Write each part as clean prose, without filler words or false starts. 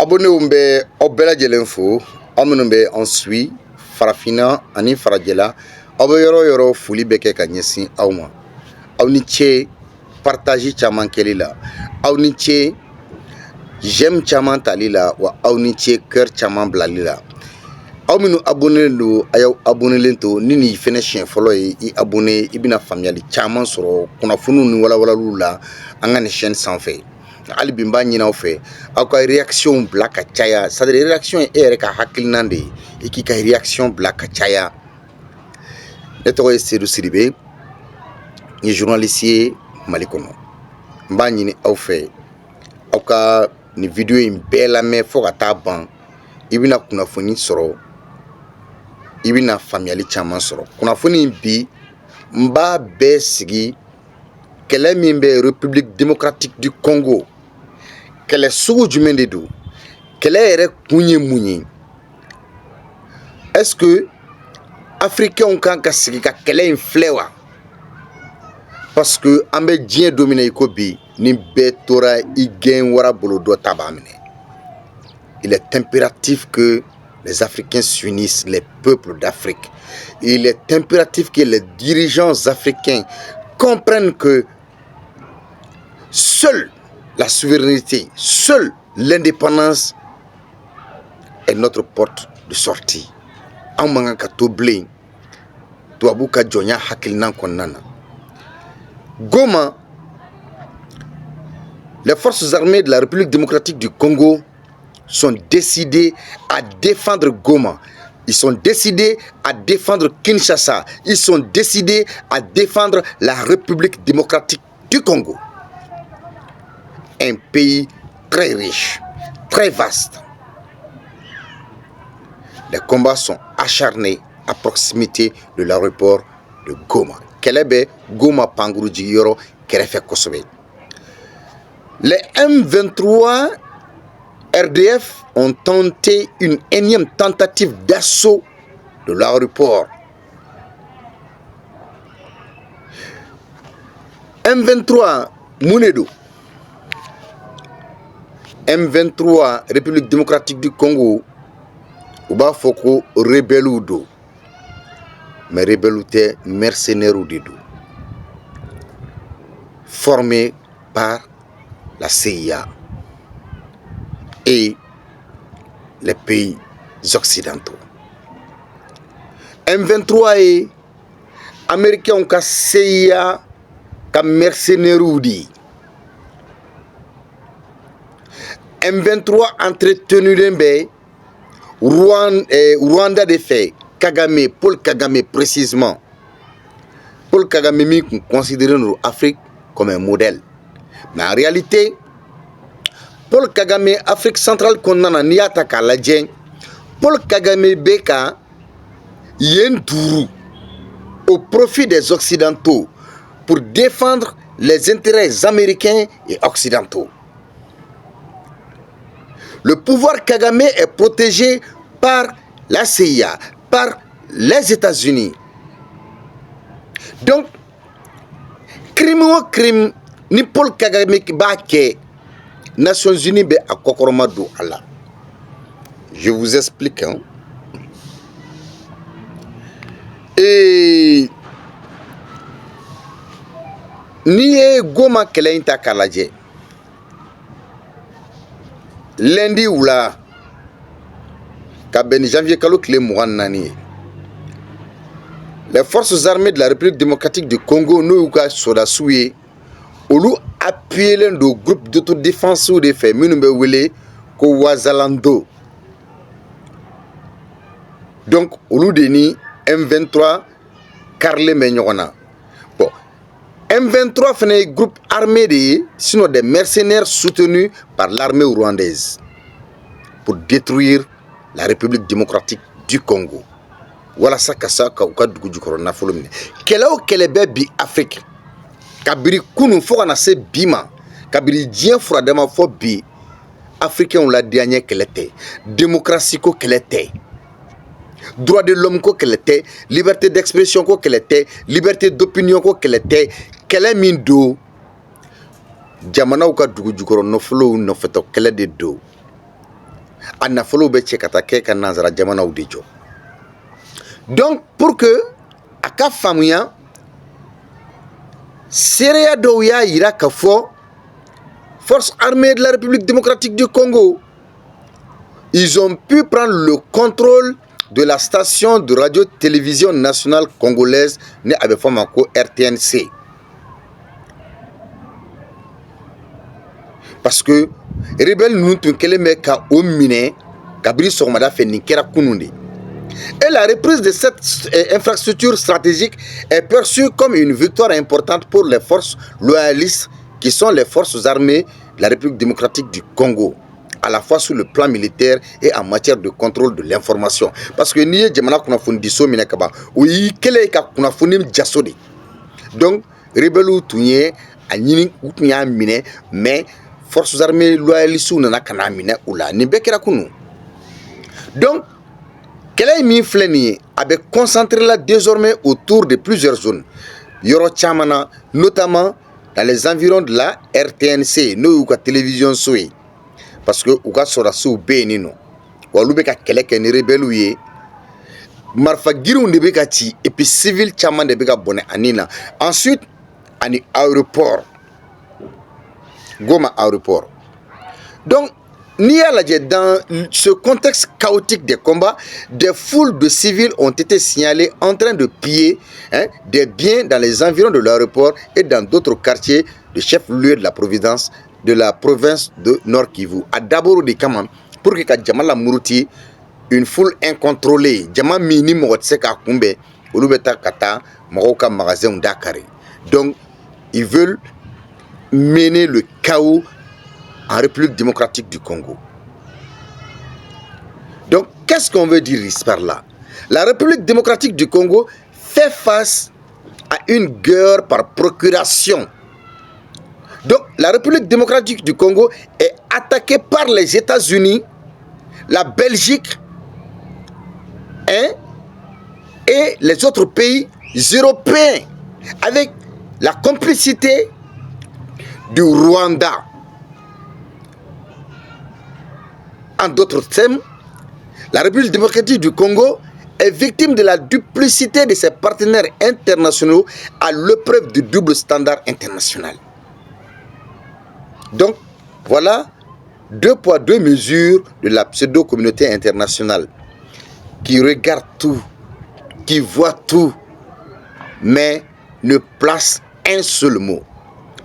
abonné umbe obela jelenfo amunumbe ensui farafina ani farajela abe yoro fuli beke kanyesi awma awni che partage chaman kelila awni che j'aime chaman talila wa awni che cœur chaman blalila awminu abonné lo ayaw abonné lento nini fene chien folo yi abonné ibina famiyali chaman soro kuna funu ni wala lula angane chaîne sans fait ali bimba nyina fe akay réaction black chaya ça de réaction est ka hakilnande et qui ka réaction black chaya neto Seydou Sidibé ni journaliste malikono mba nyini aw fe aka ni vidéo in bela me fo ka taban ibina kuna foni soro ibina famiyali chaman soro kuna foni bi mba be sigi kele min be République démocratique du Congo kele sugu jumɛn de do kele yɛrɛ kun ye mun ye est-ce que africains kan ka sigi ka kele in filɛ wa parce que an bɛ diɲɛ dominer i ko bi ni bɛɛ tora i gɛn wara bolo dɔ ta b'a minɛ. Il est impératif que les Africains s'unissent, les peuples d'Afrique. Il est impératif que les dirigeants africains comprennent que seule la souveraineté, seule l'indépendance est notre porte de sortie. Amanga katoblé, Touabouka Djonya Hakilnan Konana. Goma, les forces armées de la République démocratique du Congo sont décidées à défendre Goma. Ils sont décidés à défendre Kinshasa. Ils sont décidés à défendre la République démocratique du Congo. Un pays très riche, très vaste. Les combats sont acharnés à proximité de l'aéroport de Goma. Kelebe Goma Pangouji Yoro Kerefe Kosobe. Les M23 RDF ont tenté une énième tentative d'assaut de l'aéroport. M23 Mounedo, M23 République démocratique du Congo, Uba Foko rebelludo, mais rebelluté mercenaires de dos, formé par la CIA et les pays occidentaux. M23 et Américains ont ka CIA comme mercenaires di. M23 entretenu d'embe Rwanda de fait Kagame, Paul Kagame précisément. Paul Kagame considère l'Afrique comme un modèle. Mais en réalité, Paul Kagame, Afrique centrale qu'on a ni attaque à la djeng, Paul Kagame Beka Yentourou au profit des Occidentaux pour défendre les intérêts américains et occidentaux. Le pouvoir Kagame est protégé par la CIA, par les États-Unis. Donc, crime ou crime, ni Paul Kagame qui bat que Nations Unies be à Kokoromado Allah. Je vous explique. Hein? Et ni Goma Keleinta Kalaje. Lundi ou là, janvier Kalo Kle Mouanani. Les forces armées de la République démocratique du Congo, nous soda soué, Olu appuyé l'un des groupes d'autodéfense ou des faits, Minumbe Wele, ko Wazalando. Donc, Olu Deni, M23, Karle Menyona. Bon, M23 fait un groupe armé sinon des mercenaires soutenus par l'armée rwandaise pour détruire la République démocratique du Congo. Voilà ça que ça ka dugu corona folomine. Kelao kelebe bi Afrique. Kabiri kunu fo kana se bima. Kabiri dien fradama fo bi Africain on la dernière qu'elle était. Démocratie ko qu'elle était. Droit de l'homme ko qu'elle était, liberté d'expression ko qu'elle était, liberté d'opinion ko qu'elle était. Kele min do jamana ka dugu jukoro no flow no feto kele de do a nafolo be cɛ ka taa kɛ ka nanzara jamanaw de jɔ. Donc pour que a ka faamuya seereya dɔw y'a yira k'a fɔ forces armées de la République démocratique du Congo, ils ont pu prendre le contrôle de la station de radio-télévision nationale congolaise né a bɛ fɔ ma ko RTNC. Parce que rebelle ninnu tun kɛlen bɛ ka o minɛ kabini sɔgɔmada fɛ nin kɛra kunun de. Et la reprise de cette infrastructure stratégique est perçue comme une victoire importante pour les forces loyalistes qui sont les forces armées de la République démocratique du Congo, à la fois sur le plan militaire et en matière de contrôle de l'information. Parce que ni jamana kunnafoni diso minɛ ka ban o y'i kɛlen ka kunnafoni jaso de. Donc rebelle tun ye a ɲini u tun y'a minɛ mais forces armées loyalistes nana ka n'a minɛ u la. Nin bɛɛ kɛra kunun. Donc kɛlɛ min filɛ nin ye a bɛ concentrer la désormais autour de plusieurs zones yɔrɔ caman na, notamment dans les environs de la RTNC n'o y'u ka télévision so ye parce que u ka sɔrɔdasiw bɛ yen nɔ wa olu bɛ ka kɛlɛ kɛ ni rebelles ye. Marifa girinw de bɛ ka ci et puis civil caman de bɛ ka bɔnɛ ani na. Ensuite ani aéroport Goma aéroport. Donc n'i y'a lajɛ dans ce contexte chaotique des combats, des foules de civils ont été signalés en train de piller des biens dans les environs de l'aéroport et dans d'autres quartiers de chef-lieu de la province de Nord Kivu. A d'abord de kama pour que ka jama la muruti une foule incontrôlée, jama mini mɔgɔ tɛ se k'a kunbɛn, olu bɛ taa ka taa mɔgɔw ka magasins dakari. Donc ils veulent mener le chaos en République démocratique du Congo. Donc, qu'est-ce qu'on veut dire par là? La République démocratique du Congo fait face à une guerre par procuration. Donc, la République démocratique du Congo est attaquée par les États-Unis, la Belgique et les autres pays européens, avec la complicité du Rwanda. En d'autres termes, la République démocratique du Congo est victime de la duplicité de ses partenaires internationaux à l'épreuve du double standard international. Donc, voilà deux poids, deux mesures de la pseudo-communauté internationale qui regarde tout, qui voit tout, mais ne place un seul mot.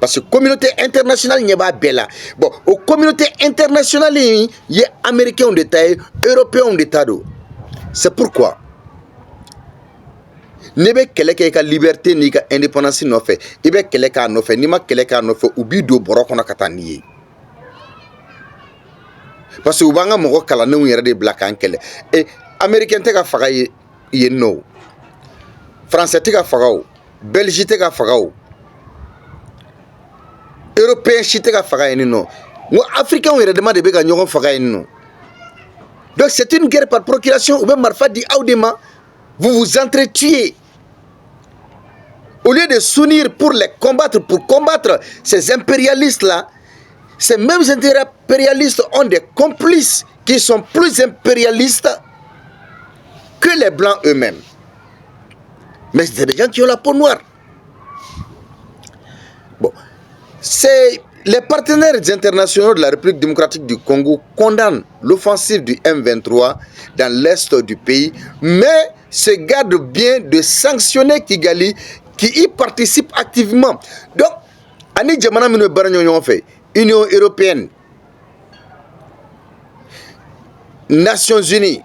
Parce que la communauté internationale n'est pas belle. Bon, aux communautés internationales, il y a Américains d'État, Européens d'État. C'est pourquoi ne be kɛlɛ kɛ i ka liberté n'i ka indépendance nɔfɛ i bɛ kɛlɛ k'a nɔfɛ n'i ma kɛlɛ k'a nɔfɛ u b'i don bɔrɔ kɔnɔ ka taa n'i ye parce que u b'an ka mɔgɔ kalannenw yɛrɛ de bila k'an kɛlɛ américain tɛ ka faga yen nɔ o français tɛ ka faga o belge tɛ ka faga o européen si tɛ ka faga yen nɔ n ko africain yɛrɛ dama de bɛ ka ɲɔgɔn faga yen nɔ donc c'est une guerre par procuration u bɛ marifa di aw de ma vous vous entretuez. Au lieu de s'unir pour les combattre, pour combattre ces impérialistes-là, ces mêmes impérialistes ont des complices qui sont plus impérialistes que les Blancs eux-mêmes. Mais c'est des gens qui ont la peau noire. Bon, les partenaires internationaux de la République démocratique du Congo condamnent l'offensive du M23 dans l'est du pays, mais se gardent bien de sanctionner Kigali qui y participe activement. Donc, ani jamana minu baranyo fait Union européenne, Nations Unies,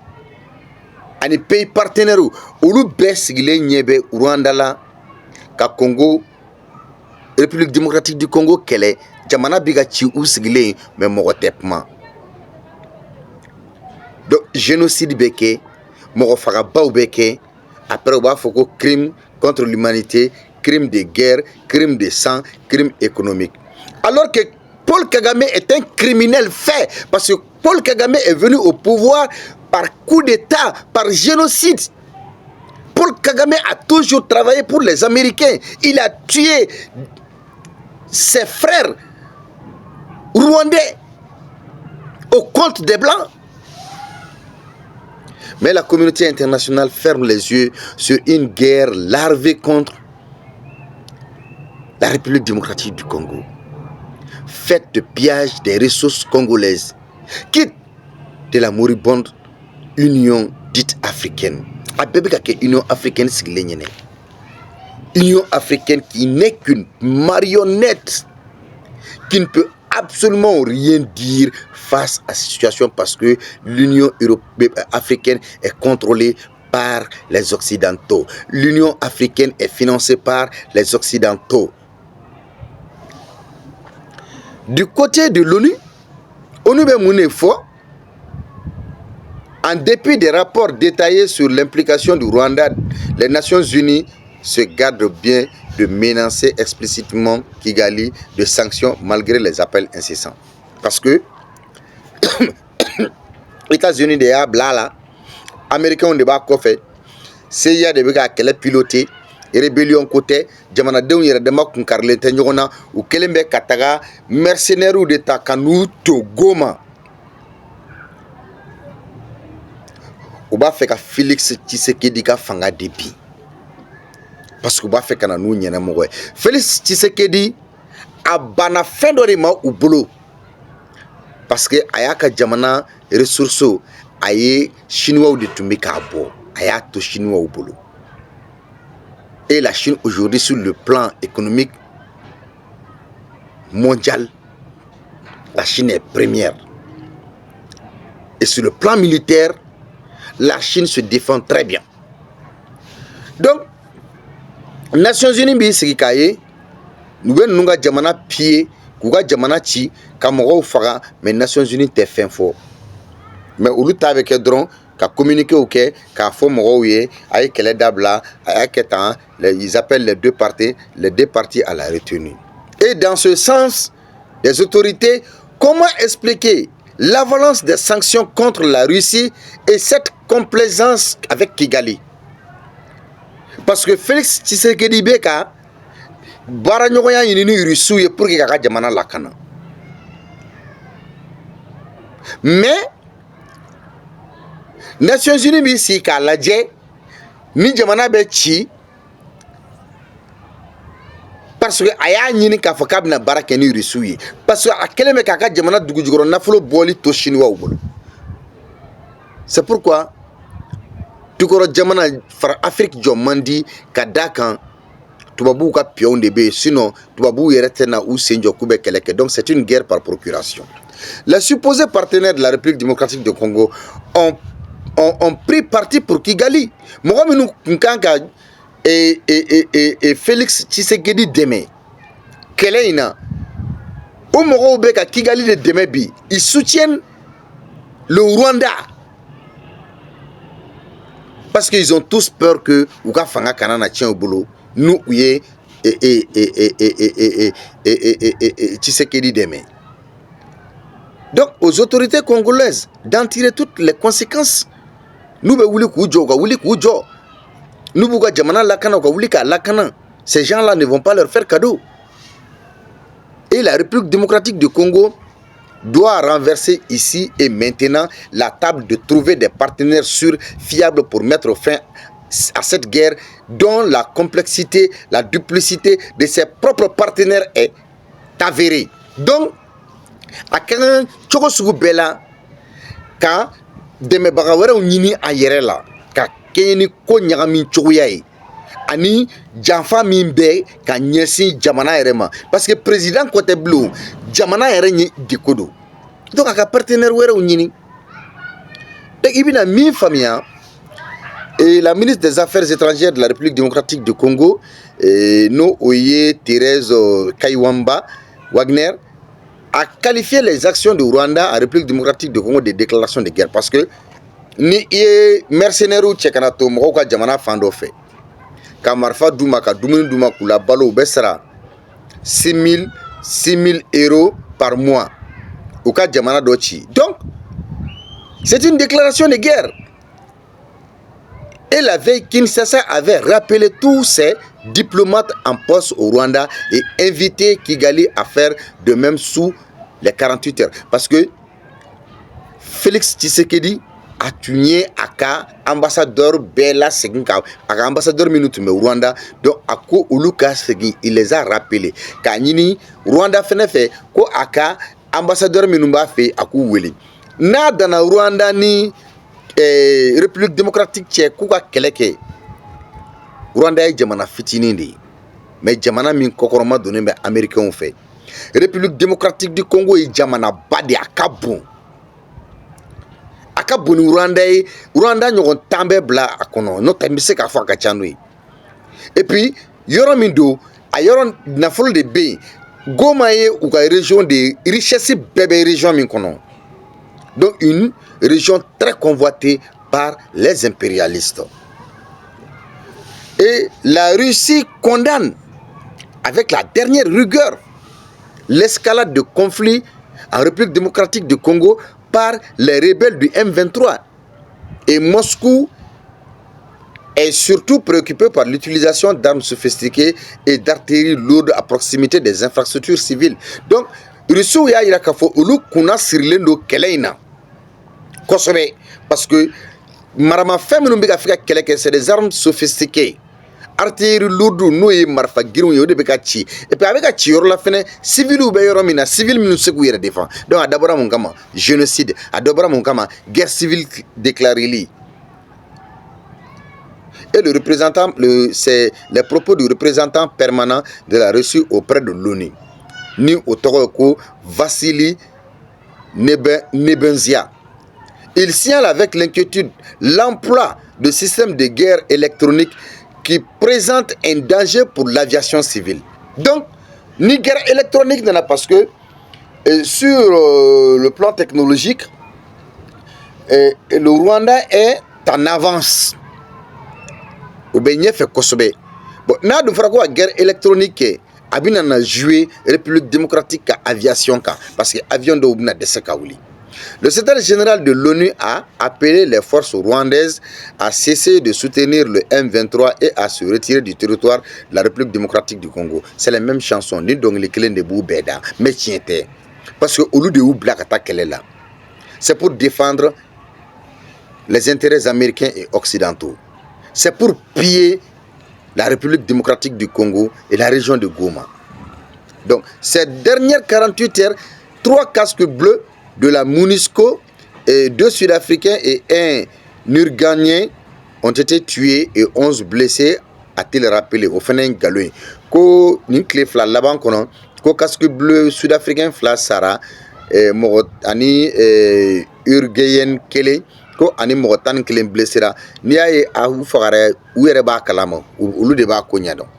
ani pays partenaires olu bɛɛ sigilen ɲɛ bɛ Rwanda la ka Congo, République démocratique du Congo kɛlɛ jamana bi ka ci u sigilen mais mɔgɔ tɛ kuma. Donc génocide bɛ kɛ, mɔgɔ fagabaw bɛ kɛ, après u b'a fɔ ko crime contre l'humanité, crime de guerre, crime de sang, crime économique. Alors que Paul Kagame est un criminel fait, parce que Paul Kagame est venu au pouvoir par coup d'État, par génocide. Paul Kagame a toujours travaillé pour les Américains. Il a tué ses frères rwandais au compte des Blancs. Mais la communauté internationale ferme les yeux sur une guerre larvée contre la République démocratique du Congo, faite de pillage des ressources congolaises, quitte de la moribonde Union dite africaine. Union africaine, Union africaine qui n'est qu'une marionnette, qui ne peut absolument rien dire face à cette situation parce que l'Union africaine est contrôlée par les Occidentaux. L'Union africaine est financée par les Occidentaux. Du côté de l'ONU, en dépit des rapports détaillés sur l'implication du Rwanda, les Nations Unies se gardent bien de menacer explicitement Kigali de sanctions malgré les appels incessants. Parce que les États-Unis de Blala, Américains ont débat fait, CIA de Bega qu'elle est pilotée, rébellion côté, Jamanadeon Yeradema Kunkarle Tenyona, ou Kelembe Kataga, mercenaires de Takanu Togoma. Ou ba fait que Félix Tshisekedi ka fanga depi. Parce que ba fait kana nou nyana mo Félix Tshisekedi a bana fin de ma ou bolo. Parce que ayaka jamana ressources aye chinois de tumika bo, aya to chinois au bolo. Et la Chine aujourd'hui sur le plan économique mondial, la Chine est première. Et sur le plan militaire, la Chine se défend très bien. Donc, Nations Unies, nous avons jamana pied, kuga jamana chi, kamoro fara, mais Nations Unies te fin fort. Mais au lieu avec drone, qu'a communiqué au quai, qu'a fait moroye, avec les dabla, avec ils appellent les deux parties à la retenue. Et dans ce sens, les autorités, comment expliquer l'avalanche des sanctions contre la Russie et cette complaisance avec Kigali? Parce que Félix Tshisekedi Beka baranyoya yini Russie pour que Kaka jamana lakana. Mais Nations Unies bisi ka laje ni jamana be chi parce que aya nyini ka fakab na baraka ni Russie parce que akeleme Kaka jamana dugujugoro na folo boli to chinois ubolo. C'est pourquoi tukoro jamana far Afrique jomandi kadakan tubabu ka pion de be sinon tubabu yeretena ou senjo kube keleke. Donc c'est une guerre par procuration. Les supposés partenaires de la République démocratique du Congo ont pris parti pour Kigali. Mohamedou Nkanka et Félix Tshisekedi Deme. Keleina. Au Moroubeka Kigali de Demebi, ils soutiennent le Rwanda. Parce qu'ils ont tous peur que Ouka Fanga Kanana tient au boulot. Nous, oui, Tshisekedi Deme. Donc, aux autorités congolaises d'en tirer toutes les conséquences. Nous, ces gens-là ne vont pas leur faire cadeau. Et la République démocratique du Congo doit renverser ici et maintenant la table de trouver des partenaires sûrs, fiables pour mettre fin à cette guerre dont la complexité, la duplicité de ses propres partenaires est avérée. Donc, à quand Tchokosugu Bela, quand Deme Bagawere ou Nini Ayerela, quand Kenyi Ko Nyagami Chouyai, Ani Janfa Mimbe, quand Nyesi Jamana Erema. Parce que le président Côte Bleu, Jamana Ereni Dikodo. Donc, à partenaire ou Nini. Donc, il y a une famille. Et la ministre des Affaires étrangères de la République démocratique du Congo, Thérèse Kaiwamba Wagner, a qualifié les actions du Rwanda en République démocratique du Congo de déclaration de guerre. Parce que ni mercenaires ou tchekanato moka jamana fando fait. Kamarfa Douma ka Doumine Douma kula balo besra 6 000 euros par mois. Au cas jamana dochi. Donc, c'est une déclaration de guerre. Et la veille, Kinshasa avait rappelé tous ses diplomates en poste au Rwanda et invité Kigali à faire de même sous les 48 heures. Parce que Félix Tshisekedi a tun ye a ka ambassadeur bɛɛ lasegin ka a ka ambassadeur minnu tun bɛ Rwanda donc a ko olu ka segin il les a rappelé k'a ɲini Rwanda fɛnɛ fɛ ko a ka ambassadeur minnu b'a fɛ a k'u wele n'a danna Rwanda ni République démocratique cɛ k'u ka kɛlɛ kɛ Rwanda ye jamana fitinin de ye mais jamana min kɔkɔrɔma donnen bɛ américains fɛ République démocratique du Congo ye jamana ba de a ka bon ni Rwanda ye Rwanda ɲɔgɔn 10 bɛ bila a kɔnɔ n'o tɛ n bɛ se k'a fɔ a ka ca n'o ye et puis yɔrɔ min don a yɔrɔ nafolo de bɛ yen Goma ye u ka région de richesse bɛɛ bɛ région min kɔnɔ donc une région très convoitée par les impérialistes. Et la Russie condamne avec la dernière rigueur l'escalade de conflits en République démocratique du Congo par les rebelles du M23. Et Moscou est surtout préoccupé par l'utilisation d'armes sophistiquées et d'artillerie lourde à proximité des infrastructures civiles. Donc, Russie y'a yira k'a fɔ olu kunna sirilen don kɛlɛ in na kosɛbɛ parce que maramafɛn minnu bɛ ka fɛ ka kɛlɛ kɛ c'est des armes sophistiquées. Artillerie lourde n'o ye marifa girinw ye o de bɛ ka ci et puis a bɛ ka ci yɔrɔ la fɛnɛ civiliw bɛ yɔrɔ min na civil minnu se k'u yɛrɛ défend donc a dabɔra mun kama génocide a dabɔra mun kama guerre civile déclarée. Et c'est les propos du représentant permanent de la Russie auprès de l'ONU ni au tɔgɔ ko Vassili Nebenzia. Il signale avec l'inquiétude l'emploi de systèmes de guerre électronique qui présente un danger pour l'aviation civile. Donc, ni guerre électronique n'en a parce que sur le plan technologique, le Rwanda est en avance. Au Bénin fait Kosobe. Bon, n'a de faire quoi guerre électronique abina na joué République démocratique à aviation parce que avion de Oubna de Sekaouli. Le secrétaire général de l'ONU a appelé les forces rwandaises à cesser de soutenir le M23 et à se retirer du territoire de la République démocratique du Congo. C'est la même chanson, ni donc les clés de Boubeda, mais tiens, parce que au lieu de Oubla qu'elle est là, c'est pour défendre les intérêts américains et occidentaux. C'est pour piller la République démocratique du Congo et la région de Goma. Donc, ces dernières 48 heures, 3 casques bleus de la MONUSCO, 2 Sud-Africains et 1 Uruguayen ont été tués et 11 blessés, a-t-il rappelé au Fénin Galoui. Ko Ninkle Fla Laban Kono, ko casque bleu Sud-Africain Fla Sara, Ani Uruguayen Kele, ko ani Mogotan Kelen blessé là, ni a a ou fagare ou ereba kalama, ou le débat konya donc.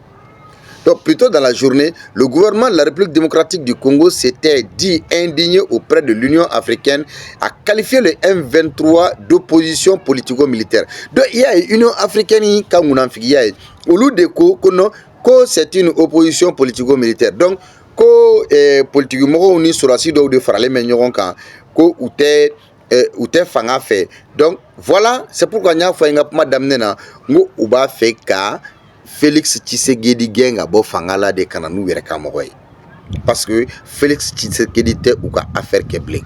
Donc, plutôt dans la journée, le gouvernement de la République démocratique du Congo s'était dit indigné auprès de l'Union africaine à qualifier le M23 d'opposition politico-militaire. Donc, il y a l'Union africaine qui a au lieu de que c'est une opposition politico-militaire. Donc, que politiquement, ni sur la side de Farale Menyoron ko ou te fanga fait. Donc, voilà, c'est pourquoi nous avons fait madame Nena, nous avons fait ka Félix Tshisekedi genga bo fangala de kananou yere kamoy parce que Félix Tshisekedi te ou ka affaire keblé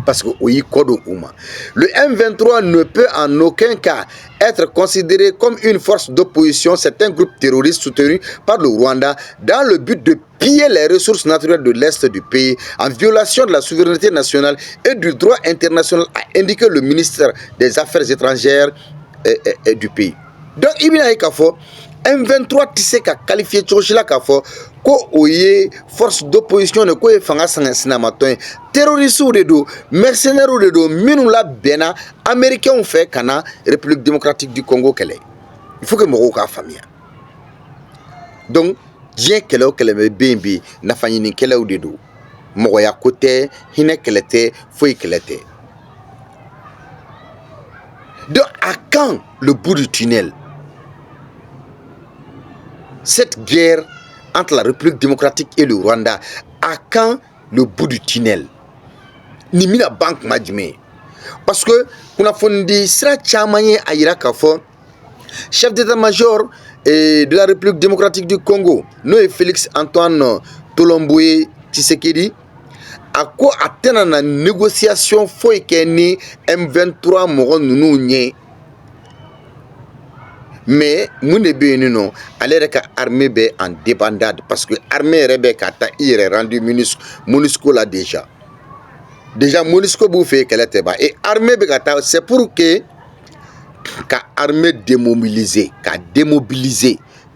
parce que oyi kodo uma le M23 ne peut en aucun cas être considéré comme une force d'opposition. C'est un groupe terroriste soutenu par le Rwanda dans le but de piller les ressources naturelles de l'Est du pays en violation de la souveraineté nationale et du droit international, a indiqué le ministère des Affaires étrangères du pays. Donc, il y a M23 qui s'est qualifié de ko oye force d'opposition ne ko fanga sinamaton terroriste ou de do mercenaires ou de do minu la bena américain fait kana République démocratique du Congo kele. Il faut que mo ka famille. Donc, bien kele me bimbi na fanyini kele ou de do mo ya côté hine kelete foi kelete. Donc, à quand le bout du tunnel? Cette guerre entre la République démocratique et le Rwanda, à quand le bout du tunnel? Ni mina banque majime. Parce que, on a fondé Sra Tchamaye Aïra Kafo, chef d'état-major de la République démocratique du Congo, Noé Félix Antoine Tolomboué Tshisekedi, a ko a tɛna na négociation foyi kɛ ni M23 mɔgɔ ninnu ɲɛ. Mais mun de bɛ yen nɔ ale yɛrɛ ka armée bɛ en débandade parce que armée yɛrɛ bɛ ka taa i yɛrɛ rendu MONUSCO la déjà MONUSCO b'u fɛ yen kɛlɛ tɛ ban et armée bɛ ka taa c'est pour que ka armée démobiliser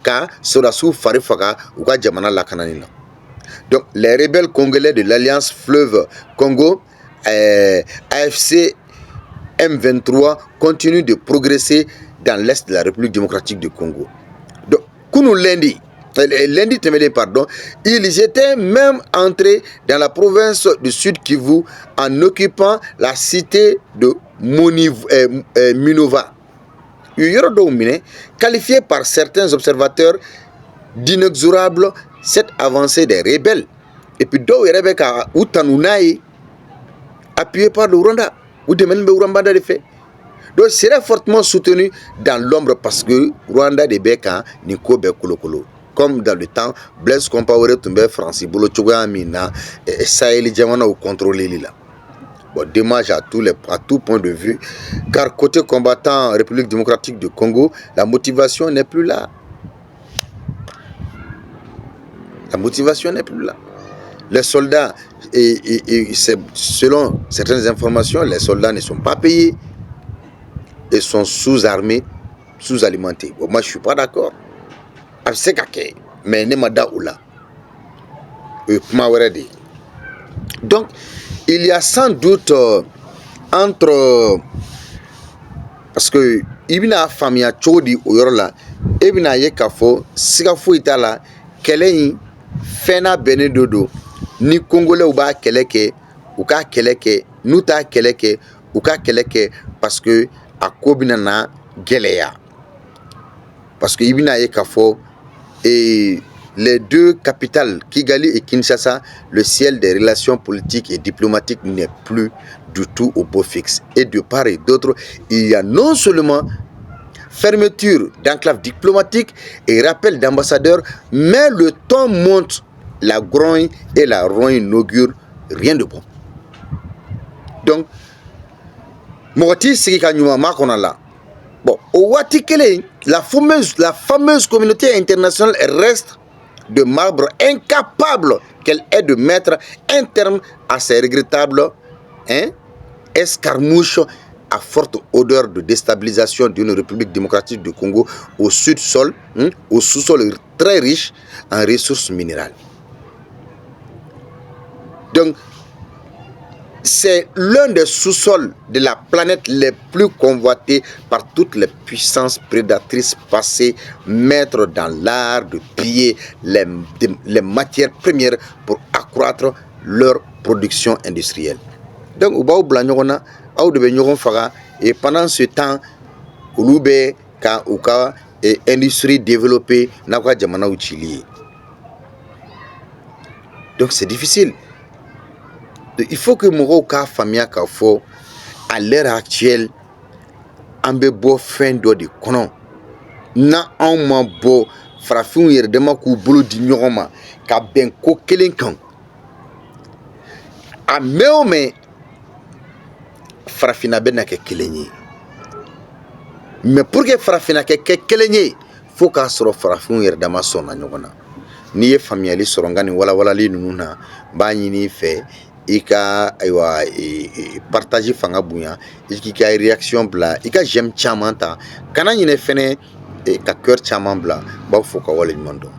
ka sɔrɔdasiw fari faga u ka jamana lakanani na. Donc les rebelles congolais de l'Alliance Fleuve Congo AFC M23 continuent de progresser dans l'est de la République démocratique du Congo. Donc, lundi, ils étaient même entrés dans la province du Sud Kivu en occupant la cité de Minova. Qualifié par certains observateurs d'inexorable cette avancée des rebelles. Et puis, Rebecca Utanounaï, appuyé par le Rwanda, ou de Rwanda de fait. Donc, serait fortement soutenu dans l'ombre parce que Rwanda de Beka Niko Bekolokolo. Comme dans le temps, Blaise Compaoré Toumbe, Francis Bolo Tchougamina et Sahel Djamana au contrôle là. Bon, dommage à tout point de vue, car côté combattant République démocratique du Congo, la motivation n'est plus là. La motivation n'est plus là. Les soldats, selon certaines informations, les soldats ne sont pas payés. Et sont sous-armés, sous-alimentés. Bon, moi, je ne suis pas d'accord. Mais donc, il y a sans doute entre... Parce que il y a une famille qui il y a une kafo, sigafo itala, kelein, fena benedodo, ni Congolais ou ba keleke, ou ka keleke, nous ta keleke, ou ka keleke, parce que à Kobinana Geleya. Parce que Ibina et Kafo et les deux capitales, Kigali et Kinshasa, le ciel des relations politiques et diplomatiques n'est plus du tout au beau fixe. Et de part et d'autre, il y a non seulement fermeture d'enclaves diplomatiques et rappel d'ambassadeurs, mais le ton monte, la grogne et la rogne n'augurent rien de bon. Donc, Moti Sikanyuma Makonala. Bon, au Watikele, la fameuse communauté internationale reste de marbre, incapable qu'elle ait de mettre un terme à ces regrettables escarmouches à forte odeur de déstabilisation d'une République démocratique du Congo au sous-sol très riche en ressources minérales. Donc, c'est l'un des sous-sols de la planète les plus convoités par toutes les puissances prédatrices passées, maîtres dans l'art de piller les matières premières pour accroître leur production industrielle. Donc, et pendant ce temps, Ouloube, Kauka et industrie développée, Nakwa Djamana ou Chili. Donc, c'est difficile. Il faut que Moroka Famia Kafo, à l'heure actuelle, Ambebo fin de konon. Na en bo, Frafin Yerdema Koubolo d'ignorama, ka ben ko kelenkan. A meome, Frafina ben ke kelenye. Mais pour que Frafina ke kelenye, faut qu'à soro Frafin Yerdama son agnona. Ni familiali sorongani wala li nuna, ba ni fe. Ika aywa partager fanga bunya ikika réaction bla ika j'aime chamanta kana nyine fene ka cœur chamant bla ba fo ka wala mando